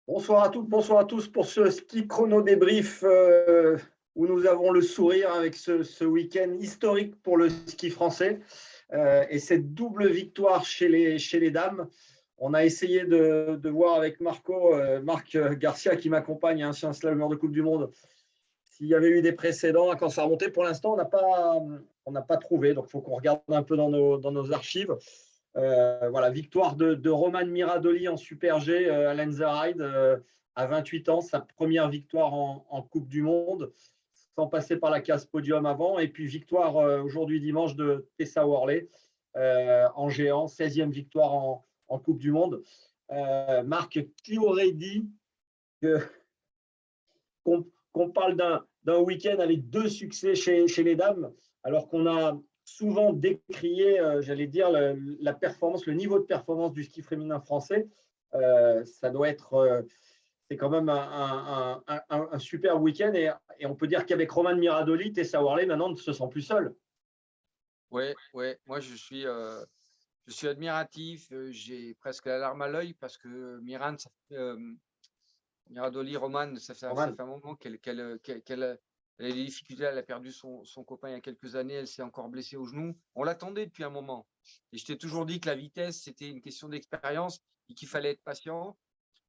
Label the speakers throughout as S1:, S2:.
S1: Bonsoir à tous pour ce ski chrono débrief où nous avons le sourire avec ce week-end historique pour le ski français et cette double victoire chez les dames. On a essayé de voir avec Marc Garcia qui m'accompagne, ancien slalomeur de Coupe du Monde, s'il y avait eu des précédents quand ça remontait. Pour l'instant, on n'a pas trouvé, donc il faut qu'on regarde un peu dans nos archives. Voilà, victoire de Roman Miradoli en Super G à Lenzerheide à 28 ans, sa première victoire en Coupe du Monde, sans passer par la case podium avant. Et puis victoire aujourd'hui dimanche de Tessa Worley en géant, 16e victoire en Coupe du Monde. Marc, qui aurait dit qu'on parle d'un week-end avec deux succès chez les dames, alors qu'on a souvent décrié, j'allais dire, la performance, le niveau de performance du ski féminin français. Ça doit être, c'est quand même un super week-end et on peut dire qu'avec Roman Miradoli, Tessa Worley maintenant ne se sent plus seule.
S2: Ouais, moi je suis admiratif, j'ai presque la larme à l'œil parce que Miradoli, Roman, ça fait un moment qu'elle a des difficultés. Elle a perdu son copain il y a quelques années, elle s'est encore blessée au genou. On l'attendait depuis un moment. Et je t'ai toujours dit que la vitesse, c'était une question d'expérience et qu'il fallait être patient.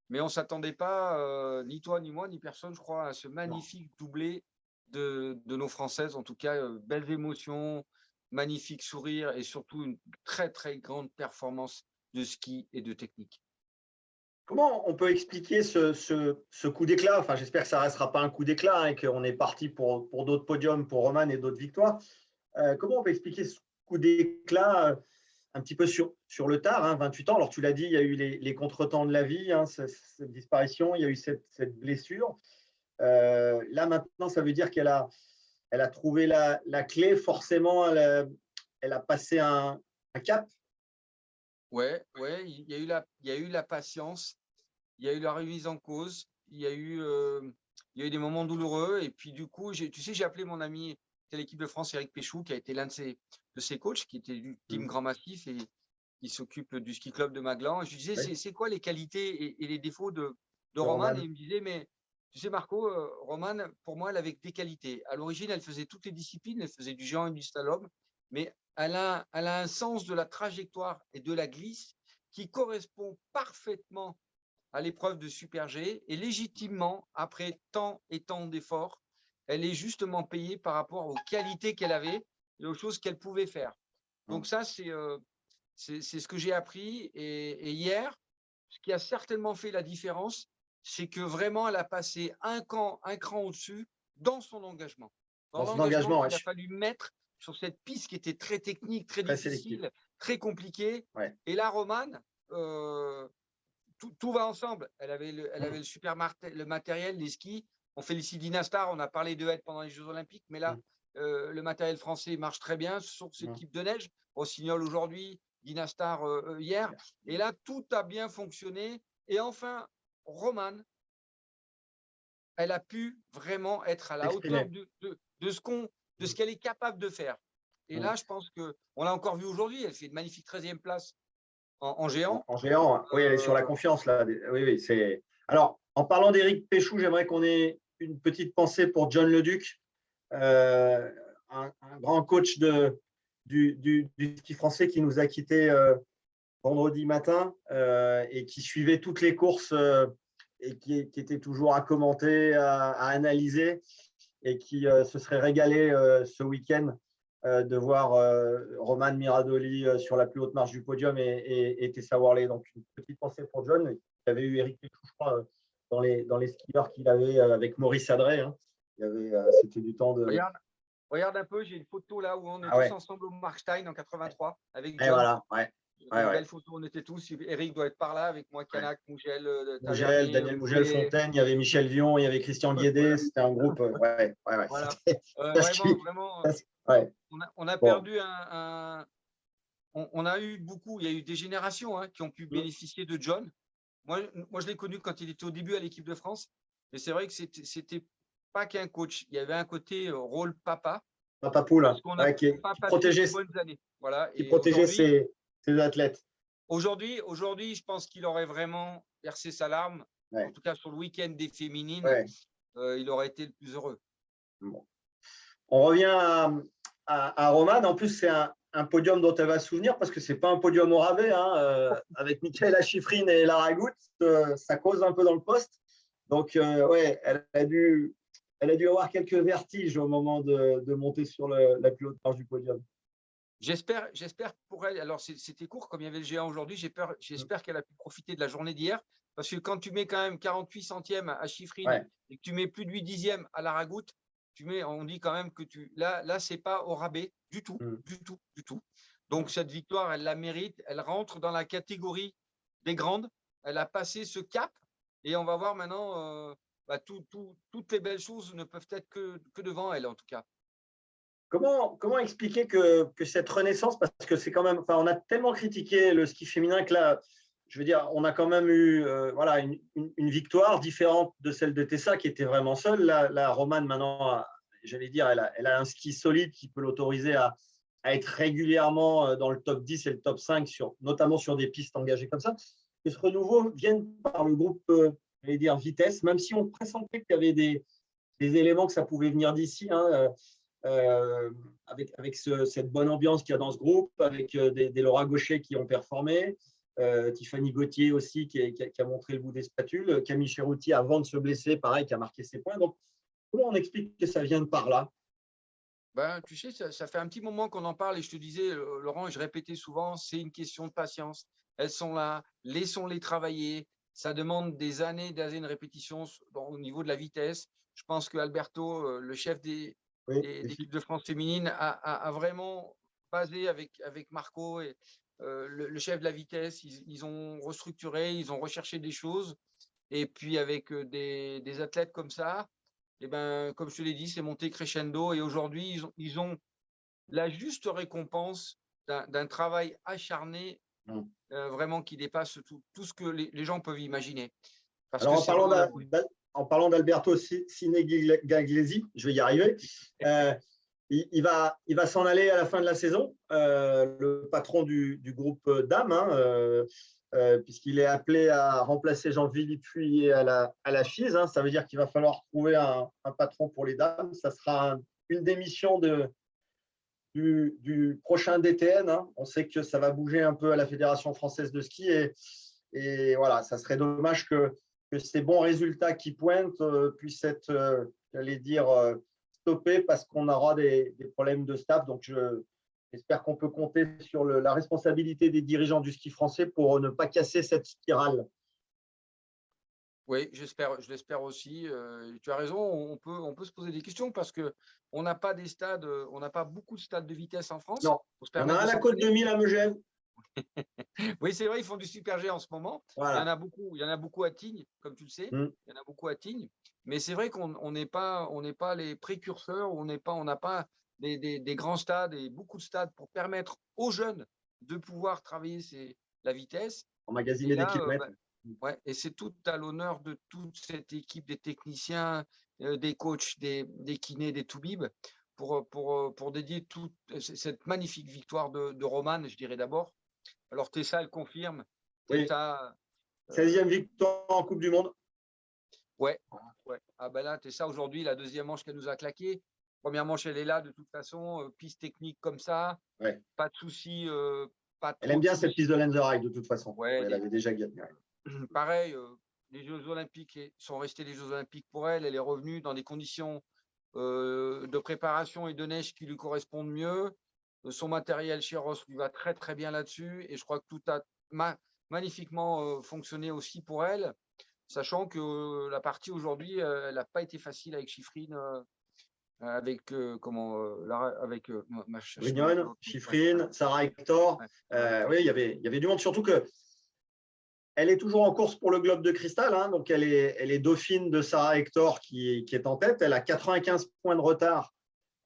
S2: Mais on ne s'attendait pas, ni toi, ni moi, ni personne, je crois, à ce magnifique doublé de nos Françaises. En tout cas, belles émotions, magnifique sourire et surtout une très, très grande performance de ski et de technique.
S1: Comment on peut expliquer ce coup d'éclat? Enfin, j'espère que ça ne restera pas un coup d'éclat et qu'on est parti pour d'autres podiums, pour Roman et d'autres victoires. Comment on peut expliquer ce coup d'éclat un petit peu sur le tard, 28 ans? Alors, tu l'as dit, il y a eu les contretemps de la vie, cette disparition, il y a eu cette blessure. Là, maintenant, ça veut dire qu'elle a trouvé la clé. Forcément, elle a passé un cap.
S2: Ouais, il y a eu la patience, il y a eu la remise en cause, il y a eu des moments douloureux. Et puis, du coup, j'ai appelé mon ami de l'équipe de France, Eric Péchou, qui a été l'un de ses coachs, qui était du team Grand Massif et qui s'occupe du ski club de Maglan. Et je lui disais,
S1: Oui.
S2: c'est quoi les qualités et les défauts de
S1: De
S2: Roman?
S1: Roman.
S2: Et il me disait, mais tu sais, Marco, Roman, pour moi, elle avait des qualités. À l'origine, elle faisait toutes les disciplines, elle faisait du géant et du slalom, mais elle a un sens de la trajectoire et de la glisse qui correspond parfaitement à l'épreuve de Super G. Et légitimement, après tant et tant d'efforts, elle est justement payée par rapport aux qualités qu'elle avait et aux choses qu'elle pouvait faire. Donc ça, c'est ce que j'ai appris. Et hier, ce qui a certainement fait la différence, c'est que vraiment, elle a passé un cran au-dessus dans son engagement. Dans
S1: Dans son
S2: l'engagement
S1: engagement,
S2: qu'il a fallu mettre sur cette piste qui était très technique, très
S1: très sélectif.
S2: difficile, très compliquée.
S1: Ouais.
S2: Et là, Romane, tout va ensemble. Elle avait le super le matériel, les skis. On félicite Dynastar, on a parlé de elle pendant les Jeux Olympiques, mais là, le matériel français marche très bien sur ce type de neige. Rossignol aujourd'hui, Dynastar hier. Et là, tout a bien fonctionné. Et enfin, Romane, elle a pu vraiment être à la hauteur de ce qu'elle est capable de faire. Et là, je pense qu'on l'a encore vu aujourd'hui, elle fait une magnifique 13e place en géant.
S1: En géant, oui, elle est sur la confiance là. Oui, c'est. Alors, en parlant d'Éric Péchou, j'aimerais qu'on ait une petite pensée pour John Leduc, un grand coach du ski français qui nous a quittés vendredi matin et qui suivait toutes les courses et qui était toujours à commenter, à analyser et qui se serait régalé ce week-end de voir Roman Miradoli sur la plus haute marche du podium et Tessa Worley. Donc, une petite pensée pour John. Il avait eu Eric Péchou, je crois, dans les skieurs qu'il avait avec Maurice Adret. C'était du temps de.
S2: Regarde un peu, j'ai une photo là où on est tous ensemble au Markstein en 83 avec John.
S1: Et voilà, ouais.
S2: Une belle photo, on était tous. Eric doit être par là avec moi, Canac, Mougel,
S1: Mougel, Daniel Mougel, Fontaine, il y avait Michel Vion, il y avait Christian Guédé, c'était un groupe. Ouais.
S2: Voilà. Vraiment, on a perdu on a eu beaucoup, il y a eu des générations qui ont pu bénéficier de John. Moi, je l'ai connu quand il était au début à l'équipe de France. Et c'est vrai que c'était pas qu'un coach. Il y avait un côté rôle papa.
S1: Papa Poule, qui protégeait,
S2: bonnes années. Voilà.
S1: Qui protégeait ses athlètes.
S2: Aujourd'hui, je pense qu'il aurait vraiment versé sa larme En tout cas, sur le week-end des féminines, il aurait été le plus heureux.
S1: Bon. On revient à Romane. En plus, c'est un podium dont elle va se souvenir parce que ce n'est pas un podium au rabais. Avec Michaela Schifrin et Lara Gut, ça cause un peu dans le poste. Donc, elle a dû avoir quelques vertiges au moment de monter sur la plus haute marche du podium.
S2: J'espère pour elle. Alors, c'était court comme il y avait le géant aujourd'hui. J'espère qu'elle a pu profiter de la journée d'hier. Parce que quand tu mets quand même 48 centièmes à Schifrin et que tu mets plus de 8 dixièmes à Lara Gut, on dit quand même que là, c'est pas au rabais du tout, du tout, du tout. Donc, cette victoire, elle la mérite. Elle rentre dans la catégorie des grandes. Elle a passé ce cap. Et on va voir maintenant, toutes les belles choses ne peuvent être que devant elle, en tout cas.
S1: Comment expliquer que cette renaissance, parce que c'est quand même, on a tellement critiqué le ski féminin que là, je veux dire, on a quand même eu une victoire différente de celle de Tessa qui était vraiment seule. La Romane, maintenant, j'allais dire, elle a un ski solide qui peut l'autoriser à être régulièrement dans le top 10 et le top 5, notamment sur des pistes engagées comme ça. Que ce renouveau vienne par le groupe, j'allais dire, Vitesse, même si on pressentait qu'il y avait des éléments que ça pouvait venir d'ici, avec cette bonne ambiance qu'il y a dans ce groupe, avec des Laura Gaucher qui ont performé, Tiffany Gauthier aussi qui a montré le bout des spatules, Camille Cherouti avant de se blesser, pareil, qui a marqué ses points. Donc, comment on explique que ça vienne par là?
S2: Tu sais, ça fait un petit moment qu'on en parle et je te disais, Laurent, et je répétais souvent, c'est une question de patience. Elles sont là, laissons-les travailler. Ça demande des années de répétition au niveau de la vitesse. Je pense que Alberto, le chef des l'équipe de France féminine, a vraiment basé avec Marco et le chef de la vitesse. Ils ont restructuré, ils ont recherché des choses. Et puis avec des athlètes comme ça, comme je te l'ai dit, c'est monté crescendo. Et aujourd'hui, ils ont la juste récompense d'un travail acharné, vraiment qui dépasse tout ce que les gens peuvent imaginer. Parce
S1: Alors,
S2: que
S1: en parlant d'Alberto Sinegaglesi, je vais y arriver, il va s'en aller à la fin de la saison, le patron du groupe dames, puisqu'il est appelé à remplacer Jean-Philippe Puy à la FIS. Ça veut dire qu'il va falloir trouver un patron pour les dames. Ça sera une démission du prochain DTN. On sait que ça va bouger un peu à la Fédération française de ski et voilà, ça serait dommage que ces bons résultats qui pointent puissent être, j'allais dire, stoppés parce qu'on aura des problèmes de staff. Donc, j'espère qu'on peut compter sur la responsabilité des dirigeants du ski français pour ne pas casser cette spirale.
S2: Oui, je l'espère aussi. Tu as raison, on peut se poser des questions parce qu'on n'a pas des stades, on n'a pas beaucoup de stades de vitesse en France.
S1: Non, il y en a un à la Côte de Mille à Megève.
S2: Oui, c'est vrai, ils font du super G en ce moment. Voilà. Il y en a beaucoup à Tignes, comme tu le sais. Il y en a beaucoup à Tignes. Mais c'est vrai qu'on n'est pas les précurseurs, on n'a pas des grands stades et beaucoup de stades pour permettre aux jeunes de pouvoir travailler la vitesse.
S1: Emmagasiner des kilomètres.
S2: Et c'est tout à l'honneur de toute cette équipe des techniciens, des coachs, des kinés, des toubibs, pour dédier toute cette magnifique victoire de Romane, je dirais d'abord. Alors Tessa, elle confirme.
S1: Tessa, 16e victoire en Coupe du Monde.
S2: Ouais. Ah ben là, Tessa, aujourd'hui, la deuxième manche qu'elle nous a claqué. Première manche, elle est là de toute façon, piste technique comme ça. Pas de souci.
S1: Elle aime bien cette piste de Lenzerheide de toute façon. Elle avait déjà gagné.
S2: Pareil, les Jeux Olympiques sont restés les Jeux Olympiques pour elle. Elle est revenue dans des conditions de préparation et de neige qui lui correspondent mieux. Son matériel chez Ross lui va très très bien là-dessus et je crois que tout a magnifiquement fonctionné aussi pour elle, sachant que la partie aujourd'hui, elle n'a pas été facile avec Schifrin, avec
S1: Brignon, Schifrin, Sarah Hector. Oui, il y avait du monde, surtout que elle est toujours en course pour le globe de cristal, donc elle est dauphine de Sarah Hector qui est en tête. Elle a 95 points de retard,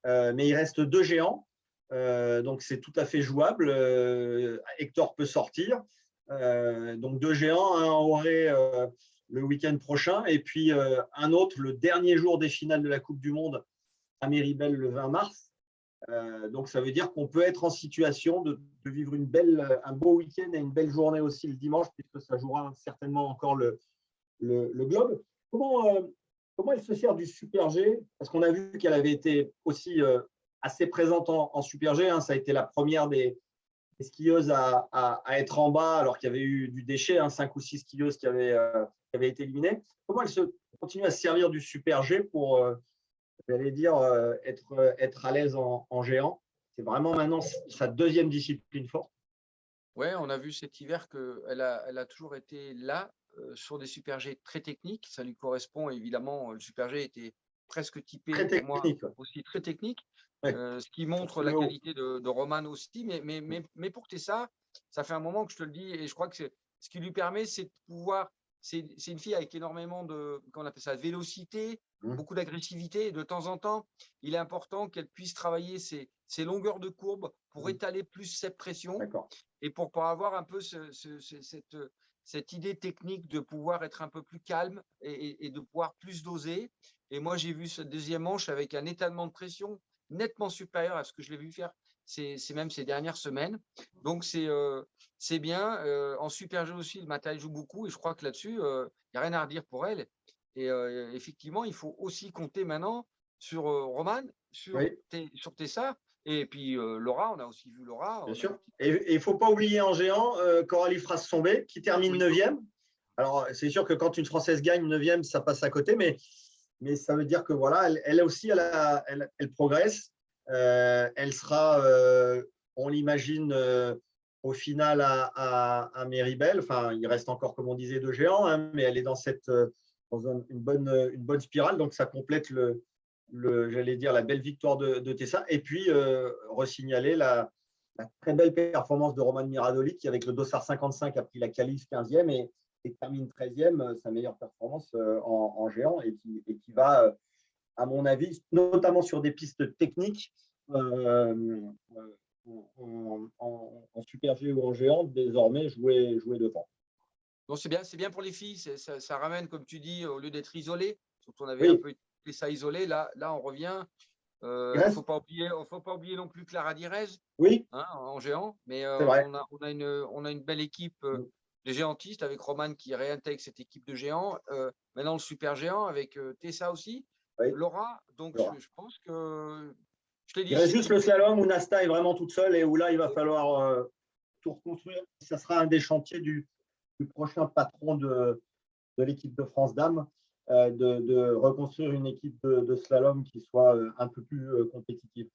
S1: mais il reste 2 géants. Donc, c'est tout à fait jouable. Hector peut sortir. Donc, 2 géants, un en Auray le week-end prochain et puis un autre le dernier jour des finales de la Coupe du Monde à Méribel le 20 mars. Donc, ça veut dire qu'on peut être en situation de vivre un beau week-end et une belle journée aussi le dimanche, puisque ça jouera certainement encore le le globe. Comment elle se sert du Super G? Parce qu'on a vu qu'elle avait été aussi assez présente en Super G. Hein. Ça a été la première des skieuses à être en bas, alors qu'il y avait eu du déchet, 5 ou 6 skieuses qui avaient été éliminées. Comment elle continue à se servir du Super G pour, j'allais dire, être à l'aise en géant? C'est vraiment maintenant sa deuxième discipline forte.
S2: Oui, on a vu cet hiver qu'elle a toujours été là sur des Super G très techniques. Ça lui correspond évidemment. Le Super G était presque typé
S1: Très
S2: pour moi
S1: technique.
S2: aussi très technique,
S1: Ouais.
S2: ce qui montre la qualité de Roman aussi. Mais pour Tessa, ça fait un moment que je te le dis et je crois que ce qui lui permet, c'est de pouvoir. C'est une fille avec énormément qu'on appelle ça, de vélocité, beaucoup d'agressivité. Et de temps en temps, il est important qu'elle puisse travailler ses longueurs de courbe pour étaler plus cette pression. Et pour avoir un peu cette idée technique de pouvoir être un peu plus calme et de pouvoir plus doser. Et moi, j'ai vu ce deuxième manche avec un étalement de pression nettement supérieur à ce que je l'ai vu faire même ces dernières semaines. Donc, c'est bien. En Super G aussi, le matériel joue beaucoup. Et je crois que là-dessus, il n'y a rien à redire pour elle. Et effectivement, il faut aussi compter maintenant sur Roman, sur Tessa. Et puis Laura, on a aussi vu Laura.
S1: Bien sûr. Et il ne faut pas oublier en géant Coralie Frasse-Sombé qui termine 9e. Alors, c'est sûr que quand une Française gagne 9e, ça passe à côté, mais ça veut dire que voilà, elle aussi, elle progresse. Elle sera, on l'imagine, au final à Méribel. Enfin, il reste encore, comme on disait, 2 géants, mais elle est dans une bonne spirale. Donc, ça complète j'allais dire, la belle victoire de Tessa. Et puis, resignaler la très belle performance de Roman Miradoli qui, avec le dossard 55, a pris la qualif 15e et termine 13e, sa meilleure performance en géant et qui va, à mon avis, notamment sur des pistes techniques, en Super G ou en géant, désormais jouer devant.
S2: Donc c'est bien pour les filles, ça ramène, comme tu dis, au lieu d'être isolé, surtout on avait un peu été ça isolé, là on revient. Il ne faut pas oublier non plus Clara Direz en géant, mais on a une belle équipe de géantistes avec Roman qui réintègre cette équipe de géants. Maintenant le super géant avec Tessa aussi, Laura. Donc je pense que je t'ai dit.
S1: Il reste juste le slalom où Nasta est vraiment toute seule et où là il va falloir tout reconstruire. Ça sera un des chantiers du prochain patron de l'équipe de France Dames, de reconstruire une équipe de slalom qui soit un peu plus compétitive.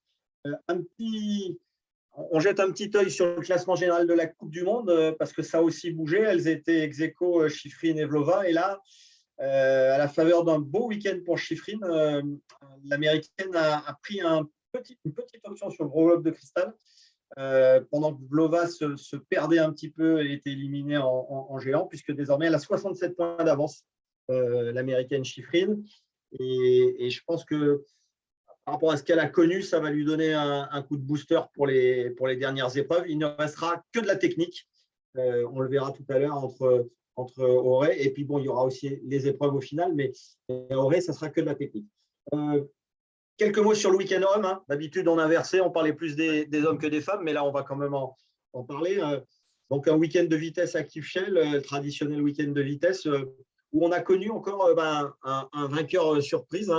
S1: On jette un petit œil sur le classement général de la Coupe du Monde parce que ça a aussi bougé. Elles étaient ex-aequo Shiffrin et Vlhova. Et là, à la faveur d'un beau week-end pour Shiffrin, l'américaine a pris une petite option sur le gros globe de cristal. Pendant que Vlhova se perdait un petit peu et était éliminée en géant, puisque désormais elle a 67 points d'avance, l'américaine Shiffrin. Et je pense que par rapport à ce qu'elle a connu, ça va lui donner un coup de booster pour les dernières épreuves. Il ne restera que de la technique. On le verra tout à l'heure entre Auré. Et puis, bon, il y aura aussi les épreuves au final, mais Auré, ça sera que de la technique. Quelques mots sur le week-end homme. D'habitude, on inversait, on parlait plus des hommes que des femmes, mais là, on va quand même en parler. Donc, un week-end de vitesse à Kifchel, le traditionnel week-end de vitesse, où on a connu encore un vainqueur surprise,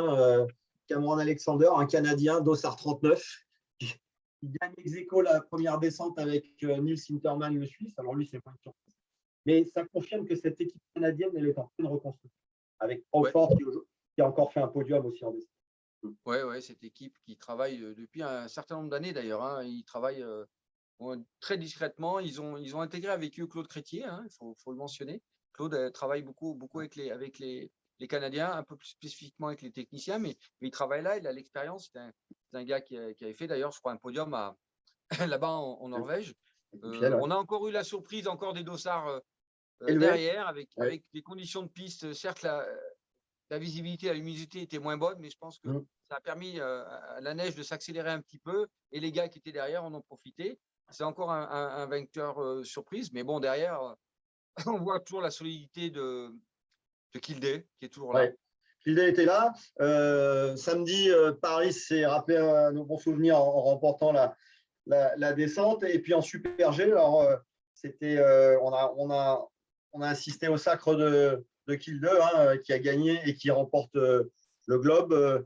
S1: Cameron Alexander, un Canadien, dossard 39, qui gagne ex-aequo la première descente avec Nils Hintermann, le Suisse. Alors lui, c'est pas une surprise. Mais ça confirme que cette équipe canadienne, elle est en pleine reconstruction. Avec Crawford qui a encore fait un podium aussi en descente.
S2: Oui, cette équipe qui travaille depuis un certain nombre d'années d'ailleurs. Ils travaillent très discrètement. Ils ont intégré avec eux Claude Crétier, il faut le mentionner. Claude travaille beaucoup avec les Canadiens, un peu plus spécifiquement avec les techniciens, mais il travaille là, il a l'expérience. C'est un gars qui avait fait d'ailleurs, je crois, un podium là-bas en Norvège. On a encore eu la surprise, encore des dossards derrière, avec des conditions de piste. Certes, la visibilité, la luminosité était moins bonne, mais je pense que ça a permis à la neige de s'accélérer un petit peu et les gars qui étaient derrière en ont profité. C'est encore un vainqueur surprise, mais bon, derrière, on voit toujours la solidité de Kildé qui est toujours là.
S1: Kildé était là. Samedi, Paris s'est rappelé nos bons souvenirs en remportant la descente. Et puis en Super G, alors, on a assisté au sacre de Kilde, hein, qui a gagné et qui remporte le Globe.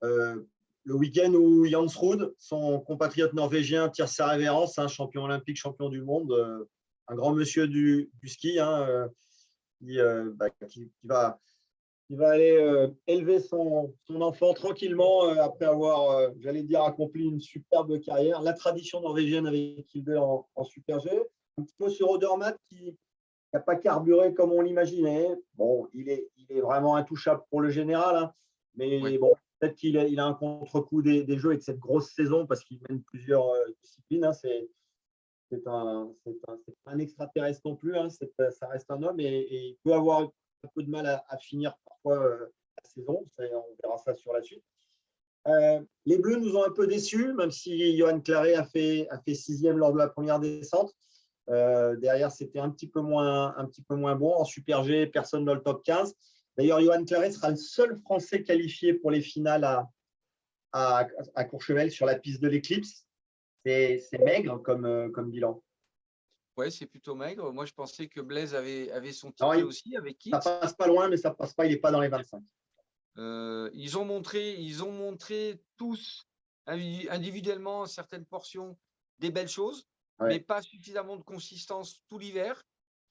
S1: Le week-end où Jens Ruud, son compatriote norvégien, tire sa révérence, hein, champion olympique, champion du monde, un grand monsieur du ski, hein, qui va aller élever son enfant tranquillement après avoir, j'allais dire, accompli une superbe carrière. La tradition norvégienne avec Kilde en Super G. Un petit peu sur Odermatt qui n'a pas carburé comme on l'imaginait. Bon, il est vraiment intouchable pour le général, hein, mais
S2: Ouais.
S1: bon, peut-être qu'il a un contre-coup des Jeux avec cette grosse saison parce qu'il mène plusieurs disciplines. Hein, c'est un extraterrestre non plus, hein, ça reste un homme et il peut avoir un peu de mal à finir parfois la saison. On verra ça sur la suite. Les Bleus nous ont un peu déçus, même si Johan Claret a fait 6e lors de la première descente. Derrière, c'était un petit peu moins bon. En Super G, personne dans le top 15. D'ailleurs, Johan Claret sera le seul Français qualifié pour les finales à Courchevel sur la piste de l'Eclipse. C'est maigre comme bilan.
S2: Ouais, c'est plutôt maigre. Moi, je pensais que Blaise avait son
S1: Alors,
S2: ticket aussi avec Kit.
S1: Ça passe pas loin, mais ça passe pas. Il n'est pas dans les 25.
S2: Ils ont montré tous individuellement certaines portions des belles choses, mais pas suffisamment de consistance tout l'hiver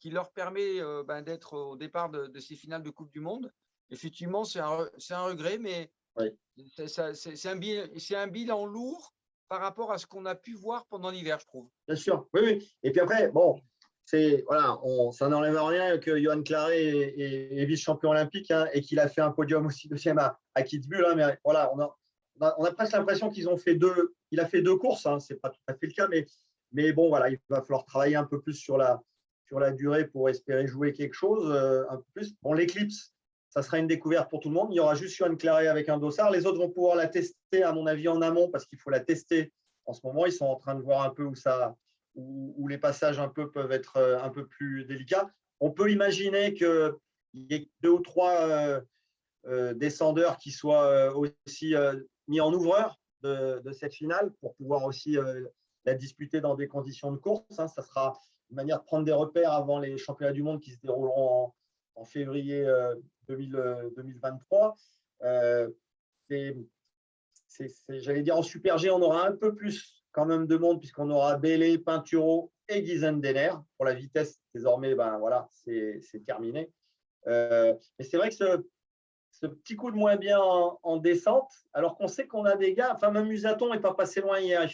S2: qui leur permet d'être au départ de ces finales de Coupe du Monde. Effectivement, c'est un regret, mais c'est un bilan lourd par rapport à ce qu'on a pu voir pendant l'hiver, je trouve.
S1: Bien sûr, oui. Et puis après, bon, ça n'enlève rien que Johan Claret est vice-champion olympique, hein, et qu'il a fait un podium aussi deuxième à Kitzbühel. Hein, mais voilà, on a presque l'impression qu'il a fait deux courses. Hein, c'est pas tout à fait le cas, mais bon, voilà, il va falloir travailler un peu plus sur la durée pour espérer jouer quelque chose un peu plus. Bon, l'Eclipse, ça sera une découverte pour tout le monde. Il y aura juste Johan Claret avec un dossard. Les autres vont pouvoir la tester, à mon avis, en amont, parce qu'il faut la tester. En ce moment, ils sont en train de voir un peu où les passages un peu peuvent être un peu plus délicats. On peut imaginer qu'il y ait 2 ou 3 descendeurs qui soient aussi mis en ouvreur de cette finale pour pouvoir aussi la disputer dans des conditions de course. Hein. Ça sera une manière de prendre des repères avant les championnats du monde qui se dérouleront en février 2023. J'allais dire, en Super G, on aura un peu plus quand même de monde puisqu'on aura Bélé, Pinturo et Gizendenner. Pour la vitesse, désormais, voilà, c'est terminé. Mais c'est vrai que ce petit coup de moins bien en descente, alors qu'on sait qu'on a des gars, enfin même Musaton n'est pas passé loin hier.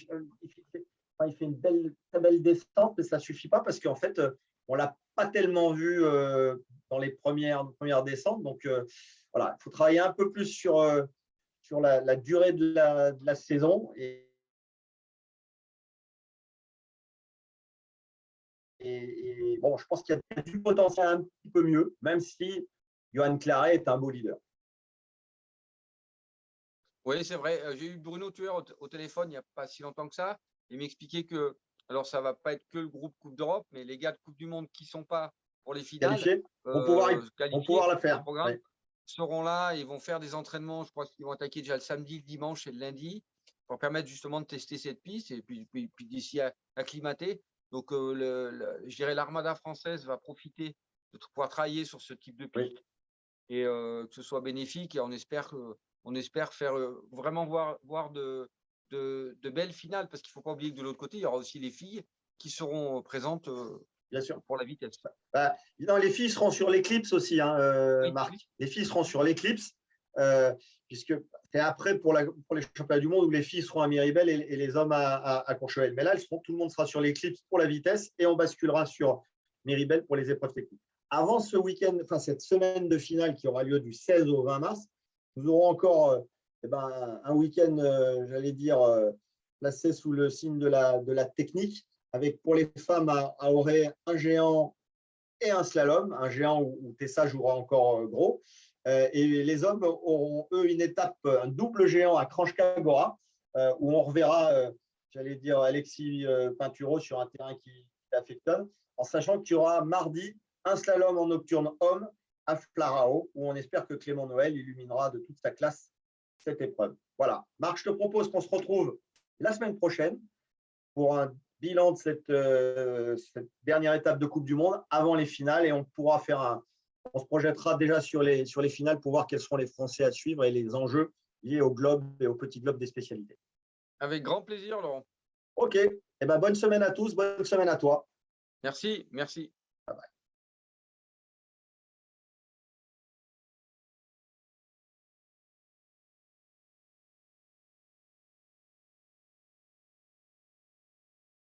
S1: Il fait une très belle descente, mais ça ne suffit pas parce qu'en fait, on ne l'a pas tellement vu dans les premières descentes. Donc voilà, il faut travailler un peu plus sur la durée de la saison. Et bon, je pense qu'il y a du potentiel un petit peu mieux, même si Johan Claret est un beau leader.
S2: Oui, c'est vrai. J'ai eu Bruno Tueur au téléphone il n'y a pas si longtemps que ça. Il m'expliquait que, alors ça ne va pas être que le groupe Coupe d'Europe, mais les gars de Coupe du Monde qui ne sont pas pour les finales,
S1: qualifiés, vont pouvoir la faire.
S2: Programme, seront là, ils vont faire des entraînements. Je crois qu'ils vont attaquer déjà le samedi, le dimanche et le lundi pour permettre justement de tester cette piste et puis d'ici acclimater. Donc, je dirais l'armada française va profiter de pouvoir travailler sur ce type de piste et que ce soit bénéfique. Et on espère faire vraiment voir de belles finales parce qu'il ne faut pas oublier que de l'autre côté, il y aura aussi les filles qui seront présentes
S1: bien sûr
S2: pour la vitesse.
S1: Non, les filles seront sur l'Eclipse aussi, hein, Marc. Oui. Les filles seront sur l'Eclipse, puisque c'est après pour les championnats du monde où les filles seront à Miribel et les hommes à Courchevel. Mais là, tout le monde sera sur l'Eclipse pour la vitesse et on basculera sur Miribel pour les épreuves techniques. Avant ce week-end, enfin cette semaine de finale qui aura lieu du 16 au 20 mars, nous aurons encore un week-end, j'allais dire, placé sous le signe de la technique, avec pour les femmes à Auray un géant et un slalom, un géant où Tessa jouera encore gros. Et les hommes auront, eux, une étape, un double géant à Kranjska-Gora, où on reverra, j'allais dire, Alexis Pinturo sur un terrain qui affectionne, en sachant qu'il y aura mardi un slalom en nocturne homme à Flarao, où on espère que Clément Noël illuminera de toute sa classe cette épreuve. Voilà. Marc, je te propose qu'on se retrouve la semaine prochaine pour un bilan de cette dernière étape de Coupe du Monde avant les finales et on pourra faire on se projettera déjà sur les finales pour voir quels seront les Français à suivre et les enjeux liés au globe et au petit globe des spécialités.
S2: Avec grand plaisir, Laurent.
S1: OK. Eh ben, bonne semaine à tous, bonne semaine à toi.
S2: Merci, merci.
S1: Bye bye.